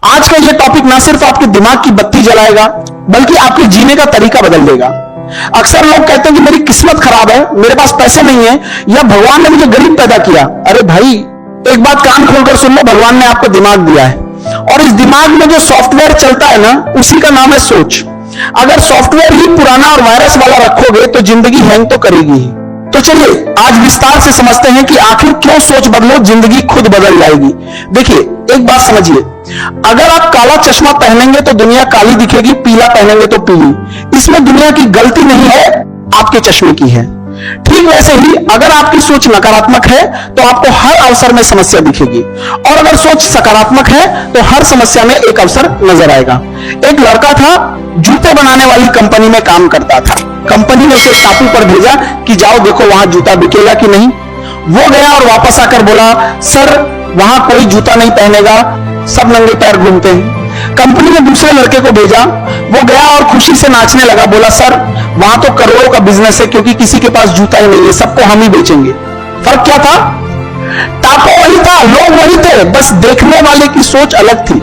आज का यह टॉपिक ना सिर्फ आपके दिमाग की बत्ती जलाएगा बल्कि आपके जीने का तरीका बदल देगा। अक्सर लोग कहते हैं कि मेरी किस्मत खराब है, मेरे पास पैसे नहीं है, या भगवान ने मुझे गरीब पैदा किया। अरे भाई, एक बात कान खोलकर सुन लो, भगवान ने आपको दिमाग दिया है और इस दिमाग में जो सॉफ्टवेयर चलता है ना, उसी का नाम है सोच। अगर सॉफ्टवेयर ही पुराना और वायरस वाला रखोगे तो जिंदगी हैंग तो करेगी ही। तो चलिए आज विस्तार से समझते हैं कि आखिर क्यों सोच बदलो जिंदगी खुद बदल जाएगी। देखिए एक बात समझिए, अगर आप काला चश्मा पहनेंगे तो दुनिया काली दिखेगी, पीला पहनेंगे तो पीली। इसमें दुनिया की गलती नहीं है, आपके चश्मे की है। ठीक वैसे ही अगर आपकी सोच नकारात्मक है तो आपको हर अवसर में समस्या दिखेगी, और अगर सोच सकारात्मक है तो हर समस्या में एक अवसर नजर आएगा। एक लड़का था, जूते बनाने वाली कंपनी में काम करता था। कंपनी ने उसे टापू पर भेजा कि जाओ देखो वहां जूता बिकेगा कि नहीं। वो गया और वापस आकर बोला, सर वहां कोई जूता नहीं पहनेगा, सब नंगे पैर घूमते हैं। कंपनी ने दूसरे लड़के को भेजा, वो गया और खुशी से नाचने लगा, बोला सर वहां तो करोड़ों का बिजनेस है क्योंकि किसी के पास जूता ही नहीं है, सबको हम ही बेचेंगे। फर्क क्या था? टापू वही था, लोग वही थे, बस देखने वाले की सोच अलग थी।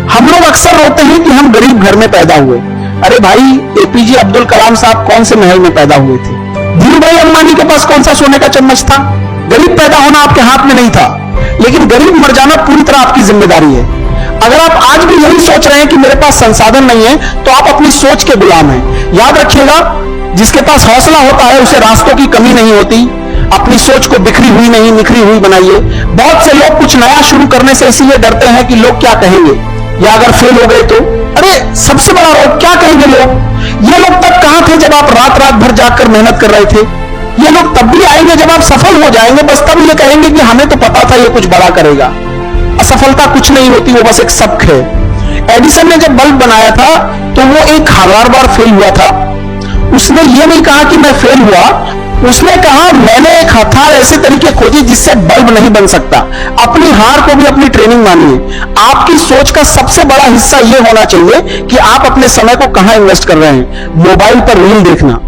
हम लोग अक्सर रोते हैं कि हम गरीब घर में पैदा हुए। अरे भाई, एपीजे अब्दुल कलाम साहब कौन से महल में पैदा हुए थे? धीरू भाई अंबानी के पास कौन सा सोने का चम्मच था? गरीब पैदा होना आपके हाथ में नहीं था, लेकिन गरीब मर जाना पूरी तरह आपकी जिम्मेदारी है। अगर आप आज भी यही सोच रहे हैं कि मेरे पास संसाधन नहीं है, तो आप अपनी सोच के गुलाम हैं। याद रखिएगा, जिसके पास हौसला होता है उसे रास्तों की कमी नहीं होती। अपनी सोच को बिखरी हुई नहीं, निखरी हुई बनाइए। बहुत से लोग कुछ नया शुरू करने से इसलिए डरते हैं कि लोग क्या कहेंगे, या अगर फेल हो गए तो। अरे सबसे बड़ा रोग, क्या कहेंगे लोग? ये लोग तब कहां थे जब आप रात रात भर जाकर मेहनत कर रहे थे? ये लोग तब भी आएंगे जब आप सफल हो जाएंगे, बस तब ये कहेंगे कि हमें तो पता था ये कुछ बड़ा करेगा। असफलता कुछ नहीं होती, वो बस एक सबक है। एडिसन ने जब बल्ब बनाया था तो वो एक हजार बार फेल हुआ था। उसने ये नहीं कहा कि मैं फेल हुआ, उसने कहा मैंने एक हथियार ऐसे तरीके खोजे जिससे बल्ब नहीं बन सकता। अपनी हार को भी अपनी ट्रेनिंग मानिए। आपकी सोच का सबसे बड़ा हिस्सा यह होना चाहिए कि आप अपने समय को कहां इन्वेस्ट कर रहे हैं। मोबाइल पर रील देखना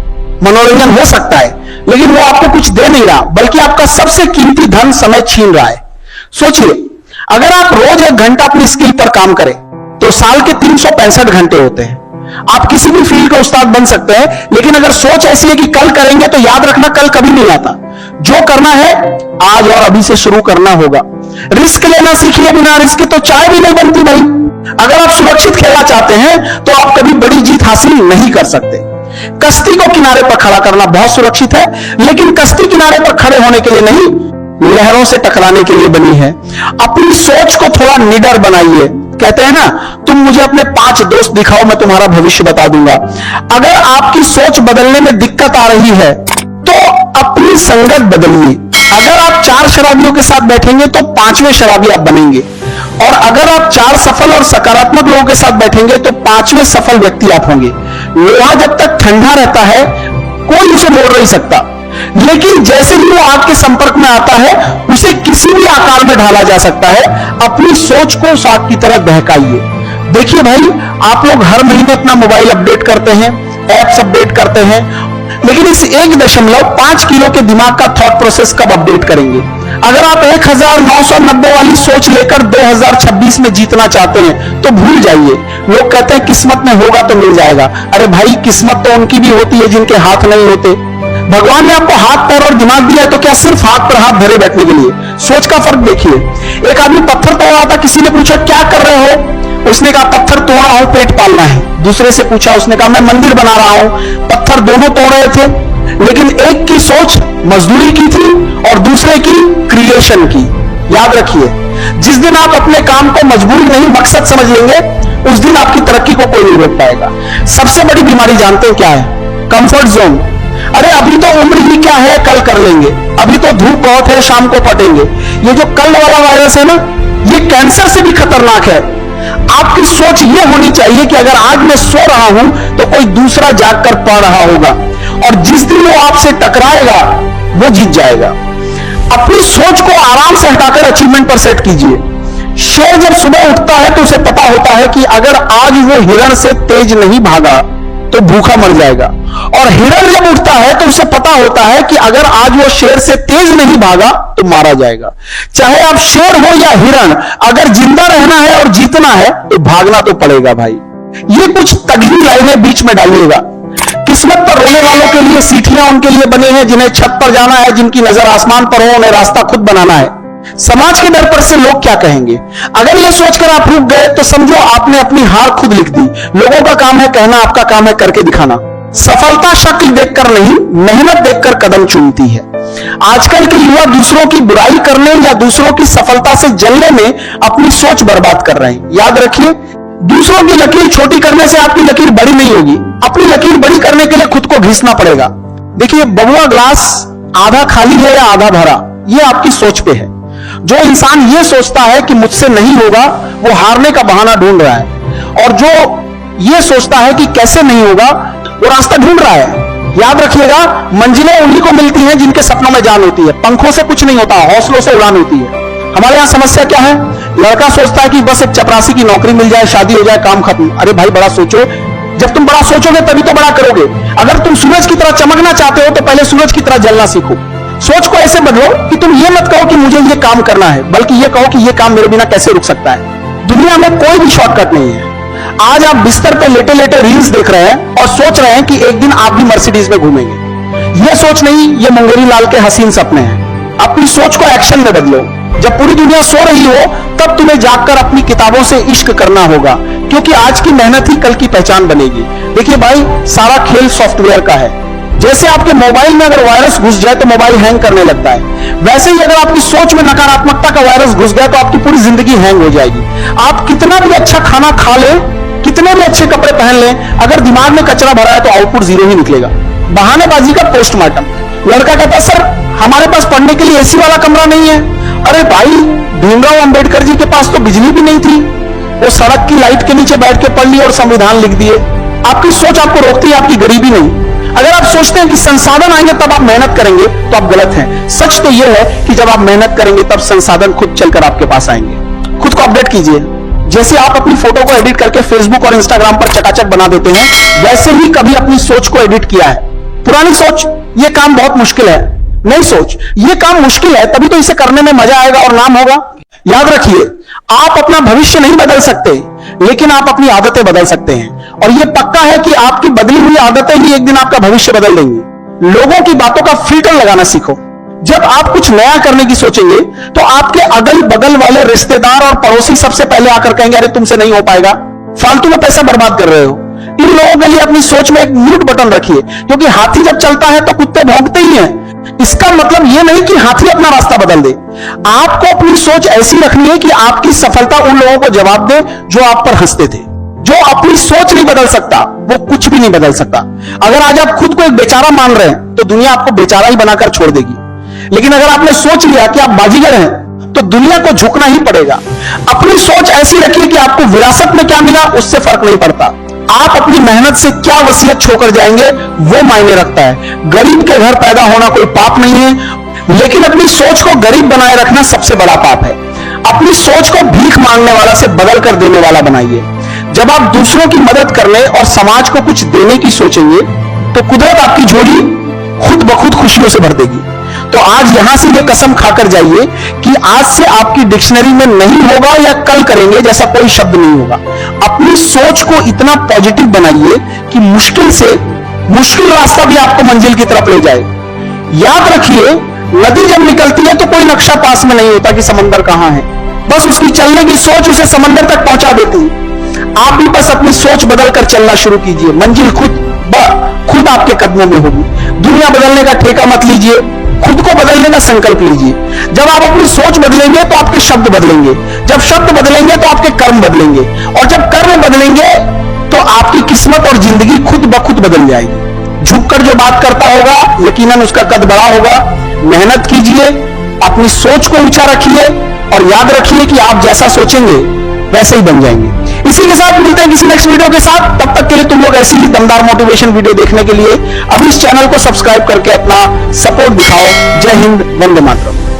मनोरंजन हो सकता है, लेकिन वो आपको कुछ दे नहीं रहा, बल्कि आपका सबसे कीमती धन समय छीन रहा है। सोचिए, अगर आप रोज 1 घंटा अपनी स्किल पर काम करें तो साल के 365 घंटे होते हैं। आप किसी भी फील्ड का उस्ताद बन सकते हैं, लेकिन अगर सोच ऐसी है कि कल करेंगे, तो याद रखना कल कभी नहीं आता। जो करना है आज और अभी से शुरू करना होगा। रिस्क लेना सीखिए, बिना रिस्क के तो चाय भी नहीं बनती भाई। अगर आप सुरक्षित खेलना चाहते हैं तो आप कभी बड़ी जीत हासिल नहीं कर सकते। कश्ती को किनारे पर खड़ा करना बहुत सुरक्षित है, लेकिन कश्ती किनारे पर खड़े होने के लिए नहीं, लहरों से टकराने के लिए बनी है। अपनी सोच को थोड़ा निडर बनाइए। कहते हैं ना, तुम मुझे अपने 5 दोस्त दिखाओ, मैं तुम्हारा भविष्य बता दूंगा। अगर आपकी सोच बदलने में दिक्कत आ रही है तो अपनी संगत बदलिए। अगर आप 4 शराबियों के साथ बैठेंगे तो 5वें शराबी आप बनेंगे, और अगर आप 4 सफल और सकारात्मक लोगों के साथ बैठेंगे तो 5वें सफल व्यक्ति आप होंगे। लोहा जब तक ठंडा रहता है कोई उसे मोड़ नहीं सकता, लेकिन जैसे ही वो आग के संपर्क में आता है उसे किसी भी आकार में ढाला जा सकता है। अपनी सोच को उस आग की तरह बहकाइए। देखिए भाई, आप लोग हर महीने अपना मोबाइल अपडेट करते हैं, एप्स अपडेट करते हैं, लेकिन इस 1.5 किलो के दिमाग का थॉट प्रोसेस कब अपडेट करेंगे? अगर आप 1990 वाली सोच लेकर 2026 में जीतना चाहते हैं तो भूल जाइए। लोग कहते हैं किस्मत में होगा तो मिल जाएगा। अरे भाई, किस्मत तो उनकी भी होती है जिनके हाथ नहीं होते। भगवान ने आपको हाथ, पैर और दिमाग दिया है तो क्या सिर्फ हाथ पर हाथ धरे बैठने के लिए? सोच का फर्क देखिए। एक आदमी पत्थर तोड़ रहा था, किसी ने पूछा क्या कर रहे हो? उसने कहा पत्थर तोड़ रहा हूं, पेट पालना है। दूसरे से पूछा, उसने कहा मैं मंदिर बना रहा हूं। पत्थर दोनों तोड़ रहे थे, लेकिन एक की सोच मजदूरी की थी और दूसरे की क्रिएशन की। याद रखिए, जिस दिन आप अपने काम को मजबूरी नहीं मकसद समझ लेंगे, उस दिन आपकी तरक्की को कोई नहीं रोक पाएगा। सबसे बड़ी बीमारी जानते हैं क्या है? Comfort zone. अरे अभी तो उम्र ही क्या है, कल कर लेंगे। अभी तो धूप बहुत है, शाम को पटेंगे। ये जो कल वाला वायरस है ना, ये कैंसर से भी खतरनाक है। आपकी सोच ये होनी चाहिए कि अगर आज मैं सो रहा हूं तो कोई दूसरा जाग कर पढ़ रहा होगा, और जिस दिन वो आपसे टकराएगा वो जीत जाएगा। अपनी सोच को आराम से हटाकर अचीवमेंट पर सेट कीजिए। शेर जब सुबह उठता है तो उसे पता होता है कि अगर आज वो हिरण से तेज नहीं भागा तो भूखा मर जाएगा। और हिरण जब उठता है तो उसे पता होता है कि अगर आज वो शेर से तेज नहीं भागा तो मारा जाएगा। चाहे आप शेर हो या हिरण, अगर जिंदा रहना है और जीतना है तो भागना तो पड़ेगा भाई। ये कुछ तगड़ी लाइनें बीच में डालिएगा। किस्मत पर रोने वालों के लिए सीढ़ियां उनके लिए बने हैं जिन्हें छत पर जाना है, जिनकी नजर आसमान पर हो, उन्हें रास्ता खुद बनाना है। समाज के डर पर से लोग क्या कहेंगे, अगर ये सोचकर आप रुक गए तो समझो आपने अपनी हार खुद लिख दी। लोगों का काम है कहना, आपका काम है करके दिखाना। सफलता शक्ल देखकर नहीं, मेहनत देखकर कदम चूमती है। आजकल के युवा दूसरों की बुराई करने या दूसरों की सफलता से जलने में अपनी सोच बर्बाद कर रहे हैं। याद रखिए, दूसरों की लकीर छोटी करने से आपकी लकीर बड़ी नहीं होगी। अपनी लकीर बड़ी करने के लिए खुद को घिसना पड़ेगा। देखिए, बबुआ ग्लास आधा खाली है या आधा भरा, यह आपकी सोच पे है। जो इंसान ये सोचता है कि मुझसे नहीं होगा, वो हारने का बहाना ढूंढ रहा है। और जो ये सोचता है कि कैसे नहीं होगा, वो रास्ता ढूंढ रहा है। याद रखिएगा, मंजिलें उन्हीं को मिलती हैं जिनके सपनों में जान होती है। पंखों से कुछ नहीं होता, हौसलों से उड़ान होती है। हमारे यहां समस्या क्या है, लड़का सोचता है कि बस एक चपरासी की नौकरी मिल जाए, शादी हो जाए, काम खत्म। अरे भाई, बड़ा सोचो। जब तुम बड़ा सोचोगे तभी तो बड़ा करोगे। अगर तुम सूरज की तरह चमकना चाहते हो तो पहले सूरज की तरह जलना सीखो। सोच को ऐसे बदलो कि तुम ये मत कहो कि मुझे ये काम करना है, बल्कि ये कहो कि ये काम मेरे बिना कैसे रुक सकता है। दुनिया में कोई भी शॉर्टकट नहीं है। आज आप बिस्तर पर लेटे लेटे रील्स देख रहे हैं और सोच रहे हैं कि एक दिन आप भी मर्सिडीज में घूमेंगे। ये सोच नहीं, ये मुंगेरी लाल के हसीन सपने हैं। अपनी सोच को एक्शन में बदलो। जब पूरी दुनिया सो रही हो तब तुम्हें जागकर अपनी किताबों से इश्क करना होगा, क्योंकि आज की मेहनत ही कल की पहचान बनेगी। देखिए भाई, सारा खेल सॉफ्टवेयर का है। जैसे आपके मोबाइल में अगर वायरस घुस जाए तो मोबाइल हैंग करने लगता है, वैसे ही अगर आपकी सोच में नकारात्मकता का वायरस घुस गया तो आपकी पूरी जिंदगी हैंग हो जाएगी। आप कितना भी अच्छा खाना खा लें, कितने भी अच्छे कपड़े पहन लें, अगर दिमाग में कचरा भरा है तो आउटपुट जीरो ही निकलेगा। बहानेबाजी का पोस्टमार्टम। लड़का कहता है, सर हमारे पास पढ़ने के लिए एसी वाला कमरा नहीं है। अरे भाई, भीमराव अंबेडकर जी के पास तो बिजली भी नहीं थी, वो सड़क की लाइट के नीचे बैठ के पढ़ लिए और संविधान लिख दिए। आपकी सोच आपको रोकती है, आपकी गरीबी नहीं। अगर आप सोचते हैं कि संसाधन आएंगे तब आप मेहनत करेंगे तो आप गलत हैं। सच तो यह है कि जब आप मेहनत करेंगे तब संसाधन खुद चलकर आपके पास आएंगे। खुद को अपडेट कीजिए। जैसे आप अपनी फोटो को एडिट करके फेसबुक और इंस्टाग्राम पर चकाचक बना देते हैं, वैसे ही कभी अपनी सोच को एडिट किया है। पुरानी सोच, यह काम बहुत मुश्किल है। नई सोच, यह काम मुश्किल है, तभी तो इसे करने में मजा आएगा और नाम होगा। याद रखिए, आप अपना भविष्य नहीं बदल सकते, लेकिन आप अपनी आदतें बदल सकते हैं। और यह पक्का है कि आपकी बदली हुई आदतें ही एक दिन आपका भविष्य बदल देंगी। लोगों की बातों का फिल्टर लगाना सीखो। जब आप कुछ नया करने की सोचेंगे तो आपके अगल बगल वाले रिश्तेदार और पड़ोसी सबसे पहले आकर कहेंगे, अरे तुमसे नहीं हो पाएगा, फालतू में पैसा बर्बाद कर रहे हो। इन लोगों के लिए अपनी सोच में एक म्यूट बटन रखिए, क्योंकि हाथी जब चलता है तो कुत्ते भौंकते ही हैं। इसका मतलब यह नहीं कि हाथी अपना रास्ता बदल दे। आपको अपनी सोच ऐसी रखनी है कि आपकी सफलता उन लोगों को जवाब दे जो आप पर हंसते थे। जो अपनी सोच नहीं बदल सकता वो कुछ भी नहीं बदल सकता। अगर आज आप खुद को एक बेचारा मान रहे हैं तो दुनिया आपको बेचारा ही बनाकर छोड़ देगी। लेकिन अगर आपने सोच लिया कि आप बाजीगर हैं तो दुनिया को झुकना ही पड़ेगा। अपनी सोच ऐसी रखिए कि आपको विरासत में क्या मिला उससे फर्क नहीं पड़ता, आप अपनी मेहनत से क्या वसीयत छोड़कर जाएंगे वो मायने रखता है। गरीब के घर पैदा होना कोई पाप नहीं है, लेकिन अपनी सोच को गरीब बनाए रखना सबसे बड़ा पाप है। अपनी सोच को भीख मांगने वाला से बदल कर देने वाला बनाइए। जब आप दूसरों की मदद करने और समाज को कुछ देने की सोचेंगे तो कुदरत आपकी झोली खुद ब खुद खुशियों से भर देगी। तो आज यहां से यह कसम खाकर जाइए कि आज से आपकी डिक्शनरी में नहीं होगा या कल करेंगे जैसा कोई शब्द नहीं होगा। अपनी सोच को इतना पॉजिटिव बनाइए कि मुश्किल से मुश्किल रास्ता भी आपको मंजिल की तरफ ले जाए। याद रखिए, नदी जब निकलती है तो कोई नक्शा पास में नहीं होता कि समंदर कहां है, बस उसकी चलने की सोच उसे समंदर तक पहुंचा देती है। आप भी बस अपनी सोच बदलकर चलना शुरू कीजिए, मंजिल खुद आपके कदमों में होगी। दुनिया बदलने का ठेका मत लीजिए, खुद को बदलने का संकल्प लीजिए। जब आप अपनी सोच बदलेंगे तो आपके शब्द बदलेंगे, जब शब्द बदलेंगे तो आपके कर्म बदलेंगे, और जब कर्म बदलेंगे तो आपकी किस्मत और जिंदगी खुद ब खुद बदल जाएगी। झुककर जो बात करता होगा यकीनन उसका कद बड़ा होगा। मेहनत कीजिए, अपनी सोच को ऊंचा रखिए और याद रखिए कि आप जैसा सोचेंगे वैसे ही बन जाएंगे। इसी के साथ मिलते हैं किसी नेक्स्ट वीडियो के साथ। तब तक के लिए तुम लोग ऐसी ही दमदार मोटिवेशन वीडियो देखने के लिए अभी इस चैनल को सब्सक्राइब करके अपना सपोर्ट दिखाओ। जय हिंद, वंदे मातरम।